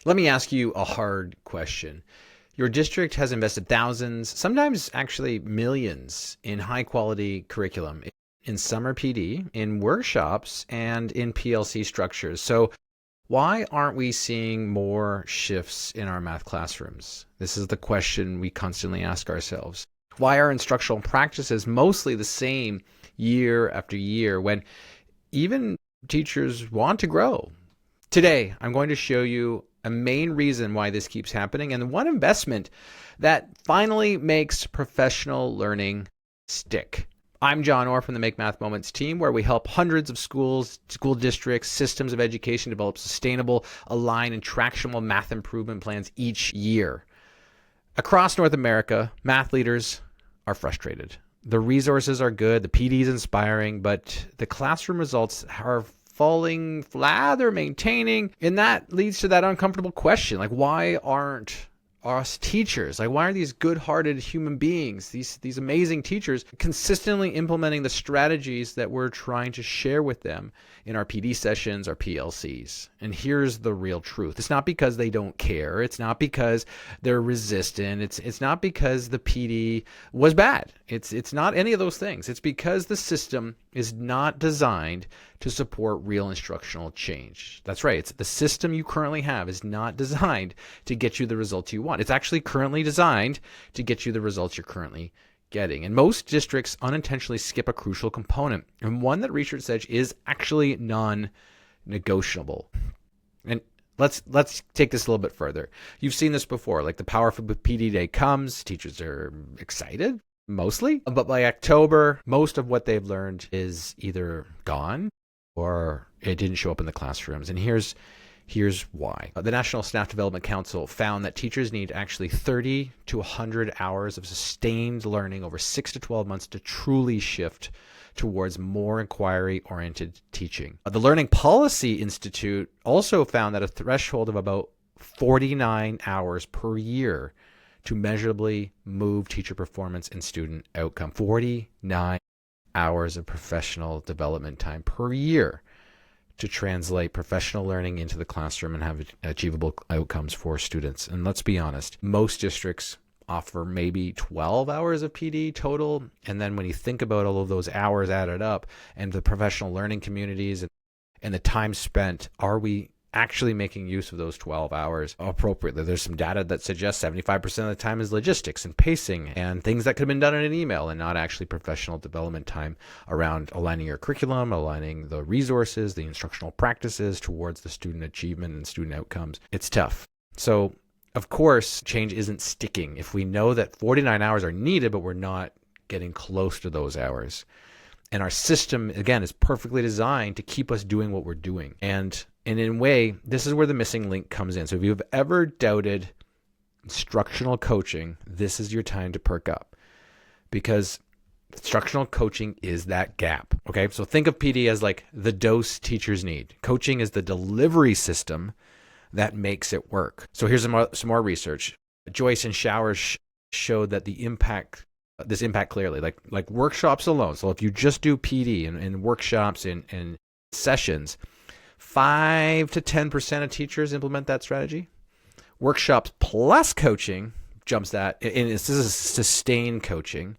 Let me ask you a hard question. Your district has invested thousands, sometimes actually millions, in high quality curriculum, in summer PD, in workshops, and in PLC structures. So why aren't we seeing more shifts in our math classrooms? This is the question we constantly ask ourselves. Why are instructional practices mostly the same year after year when even teachers want to grow? Today, I'm going to show you a main reason why this keeps happening and one investment that finally makes professional learning stick. I'm John Orr from the Make Math Moments team, where we help hundreds of schools, school districts, systems of education develop sustainable, aligned, and tractionable math improvement plans each year. Across North America, math leaders are frustrated. The resources are good, the PD is inspiring, but the classroom results are falling flat, they're maintaining, and that leads to that uncomfortable question, like, why aren't us teachers, why are these good-hearted human beings, these amazing teachers, consistently implementing the strategies that we're trying to share with them in our PD sessions, our PLCs? And here's the real truth. It's not because they don't care. It's not because they're resistant. It's not because the PD was bad. It's not any of those things. It's because the system is not designed to support real instructional change. That's right. It's the system you currently have is not designed to get you the results you want. It's actually currently designed to get you the results you're currently getting. And most districts unintentionally skip a crucial component, and one that research says is actually non-negotiable. And let's take this a little bit further. You've seen this before, like the powerful PD day comes, teachers are excited, mostly, but by October, most of what they've learned is either gone or it didn't show up in the classrooms. And here's why. The National Staff Development Council found that teachers need actually 30 to 100 hours of sustained learning over 6 to 12 months to truly shift towards more inquiry-oriented teaching. The Learning Policy Institute also found that a threshold of about 49 hours per year to measurably move teacher performance and student outcome. 49 hours of professional development time per year to translate professional learning into the classroom and have achievable outcomes for students. And let's be honest, most districts offer maybe 12 hours of PD total. And then when you think about all of those hours added up and the professional learning communities and the time spent, are we actually making use of those 12 hours appropriately? There's some data that suggests 75% of the time is logistics and pacing and things that could have been done in an email and not actually professional development time around aligning your curriculum, aligning the resources, the instructional practices towards the student achievement and student outcomes. It's tough. So, of course, change isn't sticking if we know that 49 hours are needed, but we're not getting close to those hours. And our system, again, is perfectly designed to keep us doing what we're doing. And in a way, this is where the missing link comes in. So if you've ever doubted instructional coaching, this is your time to perk up, because instructional coaching is that gap. Okay, so think of PD as like the dose teachers need. Coaching is the delivery system that makes it work. So here's some more research. Joyce and Showers showed that this impact clearly, like workshops alone. So if you just do PD and workshops and sessions, 5 to 10% of teachers implement that strategy. Workshops plus coaching jumps that, and this is sustained coaching,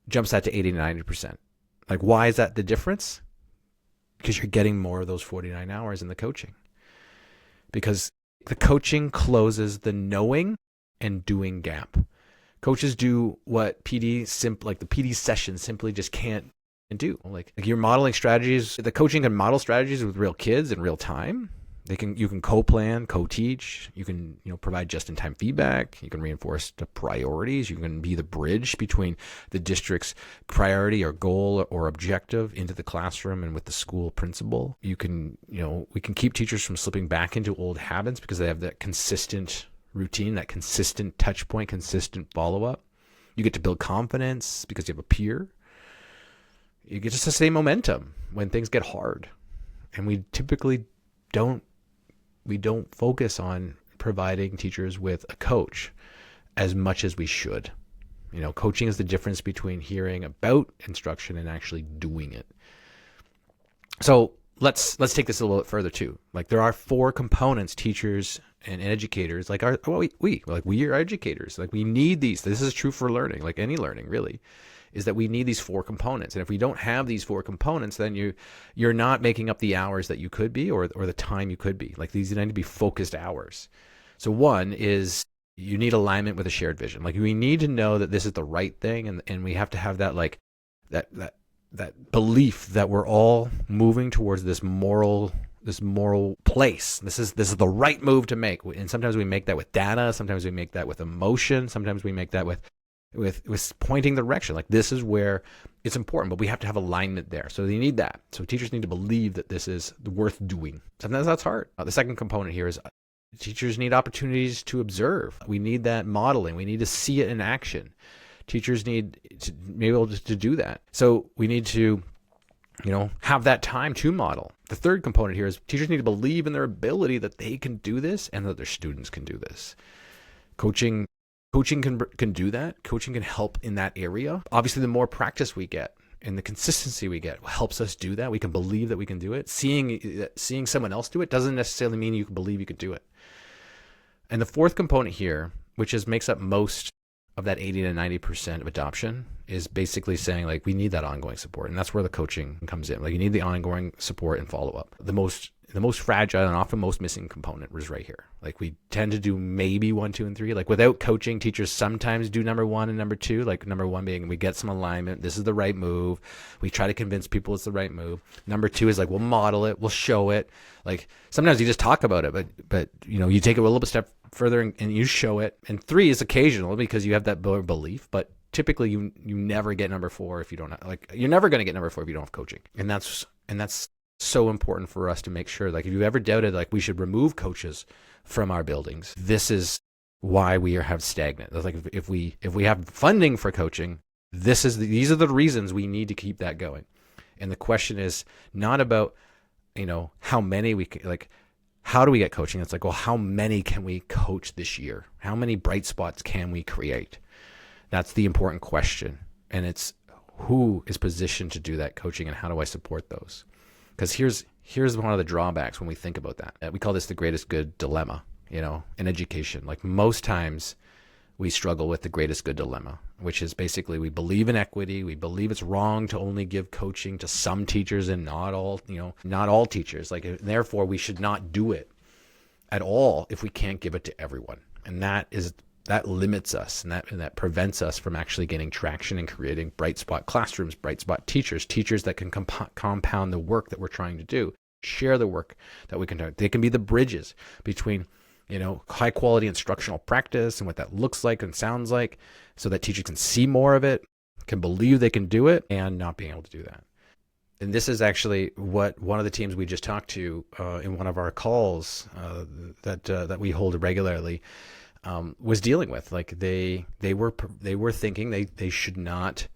jumps that to 80 to 90%. Like, why is that the difference? Because you're getting more of those 49 hours in the coaching. Because the coaching closes the knowing and doing gap. Coaches do what PD like the PD session simply just can't do. Like you're modeling strategies. The coaching can model strategies with real kids in real time. You can co-plan, co-teach. You can provide just-in-time feedback. You can reinforce the priorities. You can be the bridge between the district's priority or goal or objective into the classroom and with the school principal. We can keep teachers from slipping back into old habits because they have that consistent routine, that consistent touch point, consistent follow-up. You get to build confidence because you have a peer. You get to sustain momentum when things get hard. And we typically don't focus on providing teachers with a coach as much as we should. Coaching is the difference between hearing about instruction and actually doing it. So let's take this a little bit further too. Like there are 4 components teachers and educators, like we are educators. Like we need these. This is true for learning, like any learning really, is that we need these 4 components. And if we don't have these 4 components, then you're not making up the hours that you could be, or the time you could be. Like these need to be focused hours. So one is you need alignment with a shared vision. Like we need to know that this is the right thing, and we have to have that like that belief that we're all moving towards this moral place. This is the right move to make. And sometimes we make that with data, sometimes we make that with emotion, sometimes we make that with pointing the direction. Like this is where it's important, but we have to have alignment there. So they need that. So teachers need to believe that this is worth doing. Sometimes that's hard. The second component here is teachers need opportunities to observe. We need that modeling. We need to see it in action. Teachers need to be able to do that. So we need to, have that time to model. The third component here is teachers need to believe in their ability that they can do this and that their students can do this. Coaching can do that. Coaching can help in that area. Obviously, the more practice we get and the consistency we get helps us do that. We can believe that we can do it. Seeing someone else do it doesn't necessarily mean you can believe you could do it. And the fourth component here, which makes up most of that 80 to 90% of adoption, is basically saying like we need that ongoing support, and that's where the coaching comes in. Like you need the ongoing support and follow up. The most fragile and often most missing component was right here. Like we tend to do maybe 1, 2, and 3. Like without coaching, teachers sometimes do number 1 and number 2. Like number 1 being we get some alignment. This is the right move. We try to convince people it's the right move. Number 2 is like we'll model it, we'll show it. Like sometimes you just talk about it, but you take it a little bit step further and you show it. And 3 is occasional because you have that belief, but typically you never get number 4 if you don't you're never going to get number 4 if you don't have coaching. And that's so important for us to make sure. Like if you've ever doubted like we should remove coaches from our buildings, this is why we have stagnant. Like if we have funding for coaching, these are the reasons we need to keep that going. And the question is not about how many how do we get coaching? It's like, well, how many can we coach this year? How many bright spots can we create? That's the important question. And it's who is positioned to do that coaching and how do I support those? Because here's one of the drawbacks when we think about that. We call this the greatest good dilemma, in education. Like most times we struggle with the greatest good dilemma, which is basically we believe in equity. We believe it's wrong to only give coaching to some teachers and not all teachers. Like therefore we should not do it at all if we can't give it to everyone. And that limits us, and that prevents us from actually getting traction and creating bright spot classrooms, bright spot teachers that can compound the work that we're trying to do, share the work that we can do. They can be the bridges between, high quality instructional practice and what that looks like and sounds like, so that teachers can see more of it, can believe they can do it, and not being able to do that. And this is actually what one of the teams we just talked to in one of our calls that we hold regularly was dealing with. Like they were thinking they should not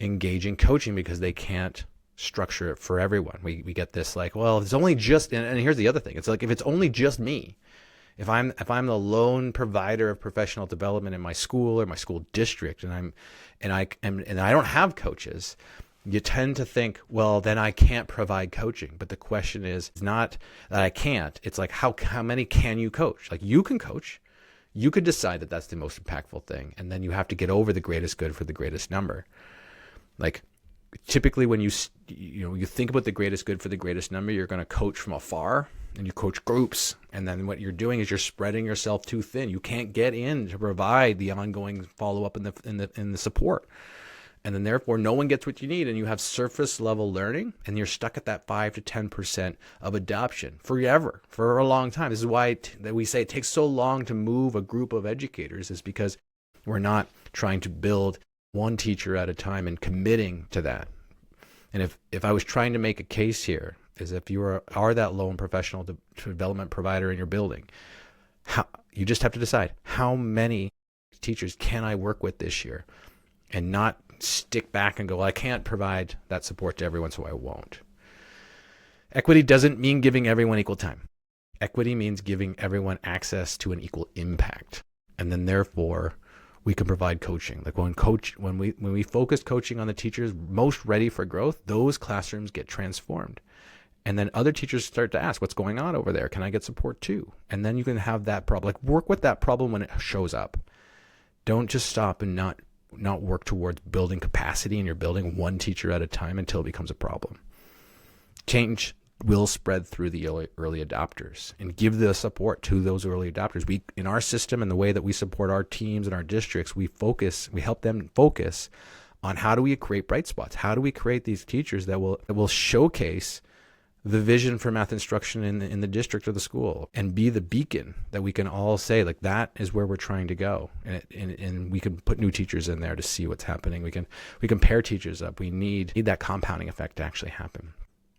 engage in coaching because they can't structure it for everyone. We get this like, well, it's only just, and here's the other thing. It's like if it's only just me, if I'm the lone provider of professional development in my school or my school district, and I don't have coaches, you tend to think, well, then I can't provide coaching. But the question is not that I can't. It's like how many can you coach? Like you can coach. You could decide that that's the most impactful thing, and then you have to get over the greatest good for the greatest number. Like typically when you think about the greatest good for the greatest number, you're going to coach from afar and you coach groups, and then what you're doing is you're spreading yourself too thin. You can't get in to provide the ongoing follow-up and the support. And then therefore no one gets what you need, and you have surface level learning, and you're stuck at that 5 to 10% of adoption forever, for a long time. This is why that we say it takes so long to move a group of educators, is because we're not trying to build one teacher at a time and committing to that. And if I was trying to make a case here, is if you are that lone professional development provider in your building, you just have to decide how many teachers can I work with this year, and not stick back and go, well, I can't provide that support to everyone, so I won't. Equity doesn't mean giving everyone equal time. Equity means giving everyone access to an equal impact. And then therefore we can provide coaching. Like when we focus coaching on the teachers most ready for growth, those classrooms get transformed. And then other teachers start to ask, what's going on over there? Can I get support too? And then you can have that problem, like work with that problem when it shows up. Don't just stop and not work towards building capacity, and you're building one teacher at a time until it becomes a problem. Change will spread through the early adopters, and give the support to those early adopters. We, in our system and the way that we support our teams and our districts, we help them focus on how do we create bright spots? How do we create these teachers that will showcase the vision for math instruction in the district or the school, and be the beacon that we can all say, like, that is where we're trying to go. And we can put new teachers in there to see what's happening. We can pair teachers up. We need that compounding effect to actually happen.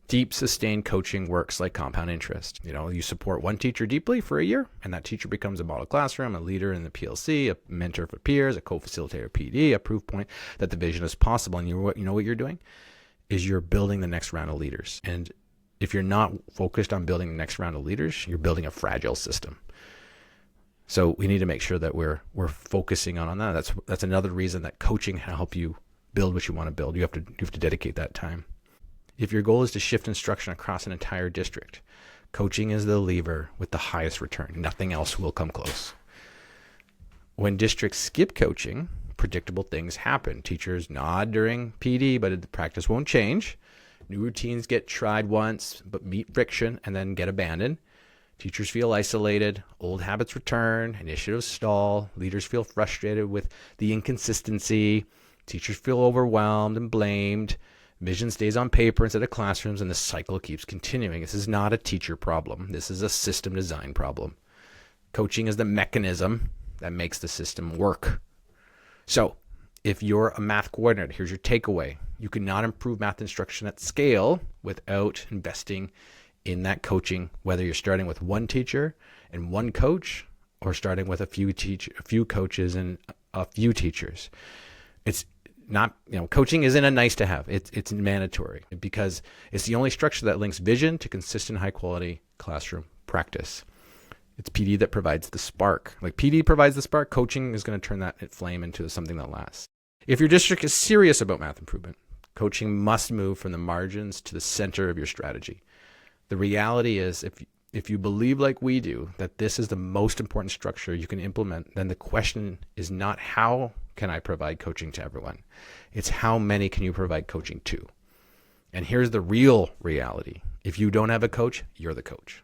Deep, sustained coaching works like compound interest. You support one teacher deeply for a year, and that teacher becomes a model classroom, a leader in the PLC, a mentor for peers, a co-facilitator PD, a proof point that the vision is possible. And what you're doing is you're building the next round of leaders. And if you're not focused on building the next round of leaders, you're building a fragile system. So we need to make sure that we're focusing on that. That's another reason that coaching can help you build what you want to build. You have to dedicate that time. If your goal is to shift instruction across an entire district, coaching is the lever with the highest return. Nothing else will come close. When districts skip coaching, predictable things happen. Teachers nod during PD, but the practice won't change. New routines get tried once, but meet friction and then get abandoned. Teachers feel isolated. Old habits return. Initiatives stall. Leaders feel frustrated with the inconsistency. Teachers feel overwhelmed and blamed. Vision stays on paper instead of classrooms, and the cycle keeps continuing. This is not a teacher problem. This is a system design problem. Coaching is the mechanism that makes the system work. So, if you're a math coordinator, here's your takeaway. You cannot improve math instruction at scale without investing in that coaching, whether you're starting with one teacher and one coach, or starting with a few coaches and a few teachers. It's not, coaching isn't a nice to have. It's mandatory, because it's the only structure that links vision to consistent high quality classroom practice. It's PD that provides the spark. Like PD provides the spark, coaching is going to turn that flame into something that lasts. If your district is serious about math improvement, coaching must move from the margins to the center of your strategy. The reality is, if you believe like we do that this is the most important structure you can implement, then the question is not how can I provide coaching to everyone? It's how many can you provide coaching to? And here's the real reality. If you don't have a coach, you're the coach.